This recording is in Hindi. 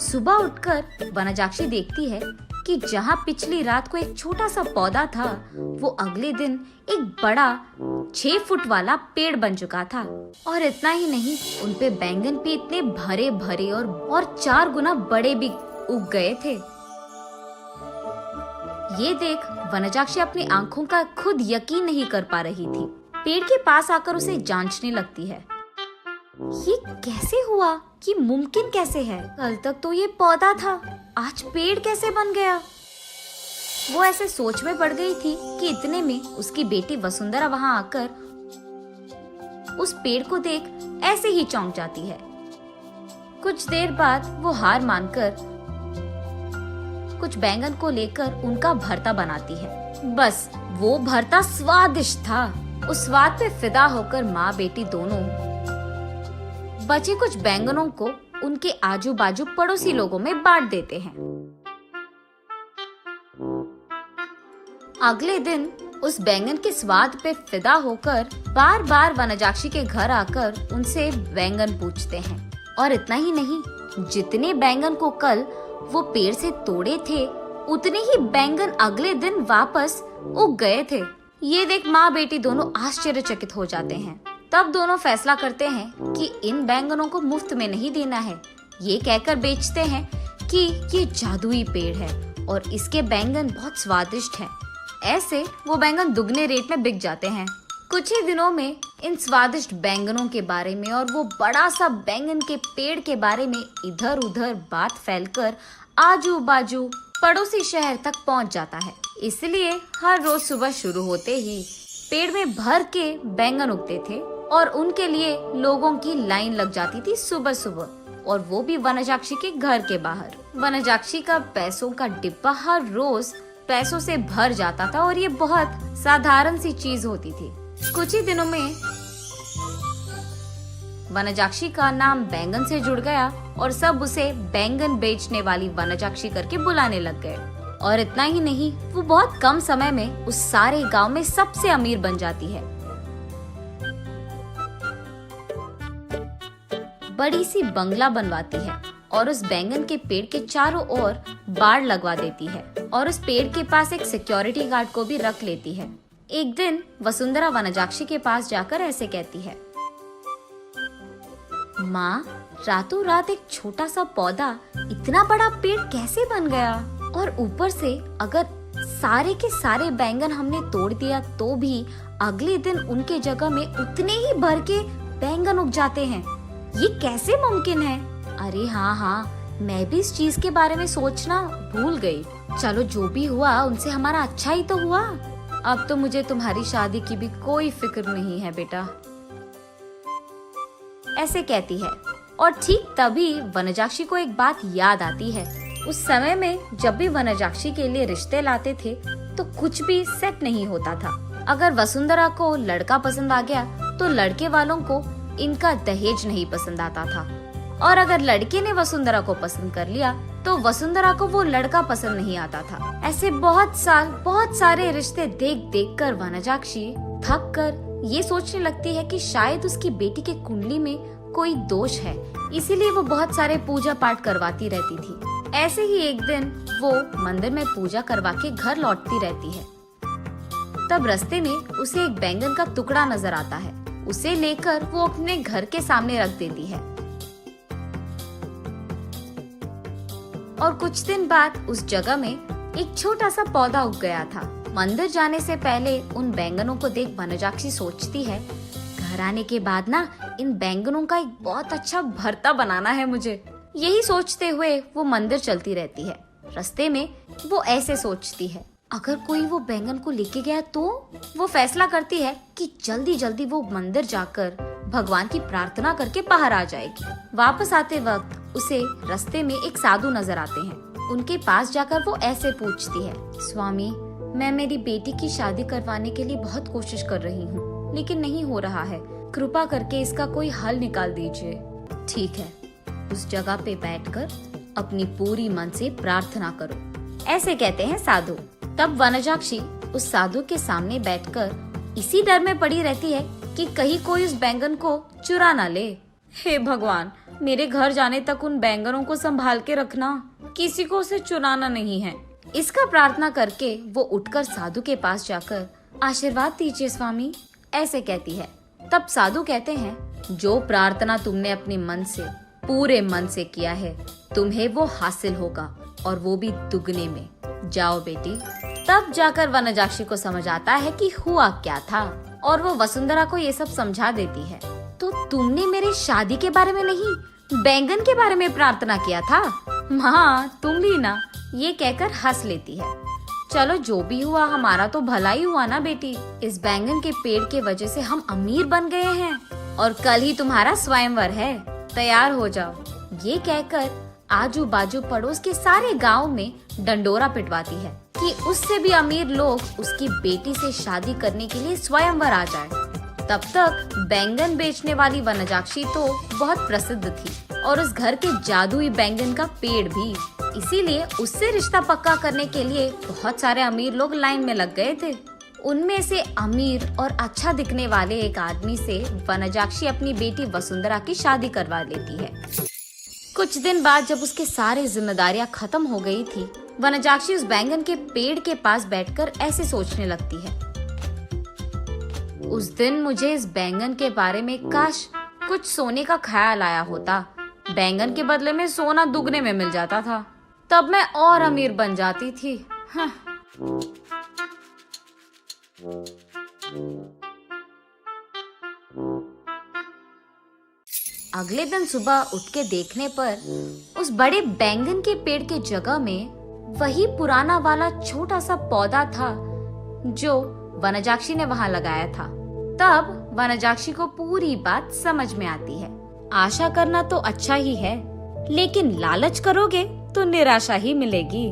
सुबह उठकर वनजाक्षी देखती है कि जहाँ पिछली रात को एक छोटा सा पौधा था, वो अगले दिन एक बड़ा 6 फुट वाला पेड़ बन चुका था। और इतना ही नहीं, उनपे बैंगन पे इतने भरे भरे और 4 गुना बड़े भी उग गए थे। ये देख वनजाक्षी अपनी आंखों का खुद यकीन नहीं कर पा रही थी। पेड़ के पास आकर उसे जांचने लगती है। ये कैसे हुआ? कि मुमकिन कैसे है? कल तक तो ये पौधा था, आज पेड़ कैसे बन गया? वो ऐसे सोच में पड़ गई थी कि इतने में उसकी बेटी वसुंधरा वहां आकर उस पेड़ को देख ऐसे ही चौंक जाती है। कुछ देर बाद वो हार मानकर कुछ बैंगन को लेकर उनका भरता बनाती है। बस वो भरता स्वादिष्ट था। उस स्वाद पे फिदा होकर माँ बेटी दोनों बचे कुछ बैंगनों को उनके आजू बाजू पड़ोसी लोगों में बांट देते हैं। अगले दिन उस बैंगन के स्वाद पे फिदा होकर बार बार वनजाक्षी के घर आकर उनसे बैंगन पूछते हैं। और इतना ही नहीं, जितने बैंगन को कल वो पेड़ से तोड़े थे, उतने ही बैंगन अगले दिन वापस उग गए थे। ये देख माँ बेटी दोनों आश्चर्यचकित हो जाते हैं। तब दोनों फैसला करते हैं कि इन बैंगनों को मुफ्त में नहीं देना है। ये कहकर बेचते हैं कि ये जादुई पेड़ है और इसके बैंगन बहुत स्वादिष्ट हैं। ऐसे वो बैंगन दुगने रेट में बिक जाते हैं। कुछ ही दिनों में इन स्वादिष्ट बैंगनों के बारे में और वो बड़ा सा बैंगन के पेड़ के बारे में इधर उधर बात फैलकर आजू बाजू पड़ोसी शहर तक पहुंच जाता है। इसलिए हर रोज सुबह शुरू होते ही पेड़ में भर के बैंगन उगते थे और उनके लिए लोगों की लाइन लग जाती थी सुबह सुबह, और वो भी वनजाक्षी के घर के बाहर। वनजाक्षी का पैसों का डिब्बा हर रोज पैसों से भर जाता था और ये बहुत साधारण सी चीज होती थी। कुछ ही दिनों में वनजाक्षी का नाम बैंगन से जुड़ गया और सब उसे बैंगन बेचने वाली वनजाक्षी करके बुलाने लग गए। और इतना ही नहीं, वो बहुत कम समय में उस सारे गांव में सबसे अमीर बन जाती है। बड़ी सी बंगला बनवाती है और उस बैंगन के पेड़ के चारों ओर बाड़ लगवा देती है और उस पेड़ के पास एक सिक्योरिटी गार्ड को भी रख लेती है। एक दिन वसुंधरा वनजाक्षी के पास जाकर ऐसे कहती है, माँ, रातों रात एक छोटा सा पौधा इतना बड़ा पेड़ कैसे बन गया? और ऊपर से अगर सारे के सारे बैंगन हमने तोड़ दिया तो भी अगले दिन उनके जगह में उतने ही भर के बैंगन उग जाते हैं। ये कैसे मुमकिन है? अरे हाँ, मैं भी इस चीज के बारे में सोचना भूल गई। चलो जो भी हुआ उनसे हमारा अच्छा ही तो हुआ। अब तो मुझे तुम्हारी शादी की भी कोई फिक्र नहीं है बेटा, ऐसे कहती है। और ठीक तभी वनजाक्षी को एक बात याद आती है। उस समय में जब भी वनजाक्षी के लिए रिश्ते लाते थे तो कुछ भी सेट नहीं होता था। अगर वसुंधरा को लड़का पसंद आ गया तो लड़के वालों को इनका दहेज नहीं पसंद आता था, और अगर लड़के ने वसुंधरा को पसंद कर लिया तो वसुंधरा को वो लड़का पसंद नहीं आता था। ऐसे बहुत सारे रिश्ते देख देख कर वनजाक्षी थक कर ये सोचने लगती है कि शायद उसकी बेटी के कुंडली में कोई दोष है, इसीलिए वो बहुत सारे पूजा पाठ करवाती रहती थी। ऐसे ही एक दिन वो मंदिर में पूजा करवा के घर लौटती रहती है। तब रास्ते में उसे एक बैंगन का टुकड़ा नजर आता है। उसे लेकर वो अपने घर के सामने रख देती है। और कुछ दिन बाद उस जगह में एक छोटा सा पौधा उग गया था। मंदिर जाने से पहले उन बैंगनों को देख वनजाक्षी सोचती है, घर आने के बाद ना इन बैंगनों का एक बहुत अच्छा भरता बनाना है मुझे। यही सोचते हुए वो मंदिर चलती रहती है। रास्ते में वो ऐसे सोचती है, अगर कोई वो बैंगन को लेके गया तो वो फैसला करती है कि जल्दी जल्दी वो मंदिर जाकर भगवान की प्रार्थना करके बाहर आ जाएगी। वापस आते वक्त उसे रास्ते में एक साधु नजर आते हैं। उनके पास जाकर वो ऐसे पूछती है, स्वामी, मैं मेरी बेटी की शादी करवाने के लिए बहुत कोशिश कर रही हूँ, लेकिन नहीं हो रहा है। कृपा करके इसका कोई हल निकाल दीजिए। ठीक है, उस जगह पे बैठकर अपनी पूरी मन से प्रार्थना करो, ऐसे कहते हैं साधु। तब वनजाक्षी उस साधु के सामने बैठकर इसी डर में पड़ी रहती है कि कहीं कोई उस बैंगन को चुरा ना ले। हे भगवान, मेरे घर जाने तक उन बैंगनों को संभाल के रखना, किसी को उसे चुराना नहीं है। इसका प्रार्थना करके वो उठकर साधु के पास जाकर आशीर्वाद दीजिए स्वामी, ऐसे कहती है। तब साधु कहते हैं, जो प्रार्थना तुमने अपने मन से, पूरे मन से किया है, तुम्हें वो हासिल होगा, और वो भी दुगने में। जाओ बेटी। तब जाकर वनजाक्षी को समझ आता है कि हुआ क्या था, और वो वसुंधरा को ये सब समझा देती है। तो तुमने मेरे शादी के बारे में नहीं, बैंगन के बारे में प्रार्थना किया था। हाँ, तुम भी ना, ये कहकर हंस लेती है। चलो जो भी हुआ, हमारा तो भला ही हुआ ना बेटी। इस बैंगन के पेड़ के वजह से हम अमीर बन गए हैं, और कल ही तुम्हारा स्वयंवर है, तैयार हो जाओ। ये कहकर आजू बाजू पड़ोस के सारे गांव में डंडोरा पिटवाती है कि उससे भी अमीर लोग उसकी बेटी से शादी करने के लिए स्वयंवर आ जाए। तब तक बैंगन बेचने वाली वनजाक्षी तो बहुत प्रसिद्ध थी, और उस घर के जादुई बैंगन का पेड़ भी। इसीलिए उससे रिश्ता पक्का करने के लिए बहुत सारे अमीर लोग लाइन में लग गए थे। उनमें से अमीर और अच्छा दिखने वाले एक आदमी से वनजाक्षी अपनी बेटी वसुंधरा की शादी करवा लेती है। कुछ दिन बाद जब उसके सारे जिम्मेदारियां खत्म हो गई थी, वनजाक्षी उस बैंगन के पेड़ के पास बैठकर ऐसे सोचने लगती है, उस दिन मुझे इस बैंगन के बारे में काश कुछ सोने का ख्याल आया होता। बैंगन के बदले में सोना दुगने में मिल जाता था, तब मैं और अमीर बन जाती थी। हाँ। अगले दिन सुबह उठ के देखने पर उस बड़े बैंगन के पेड़ के जगह में वही पुराना वाला छोटा सा पौधा था जो वनजाक्षी ने वहां लगाया था। तब वनजाक्षी को पूरी बात समझ में आती है। आशा करना तो अच्छा ही है, लेकिन लालच करोगे तो निराशा ही मिलेगी।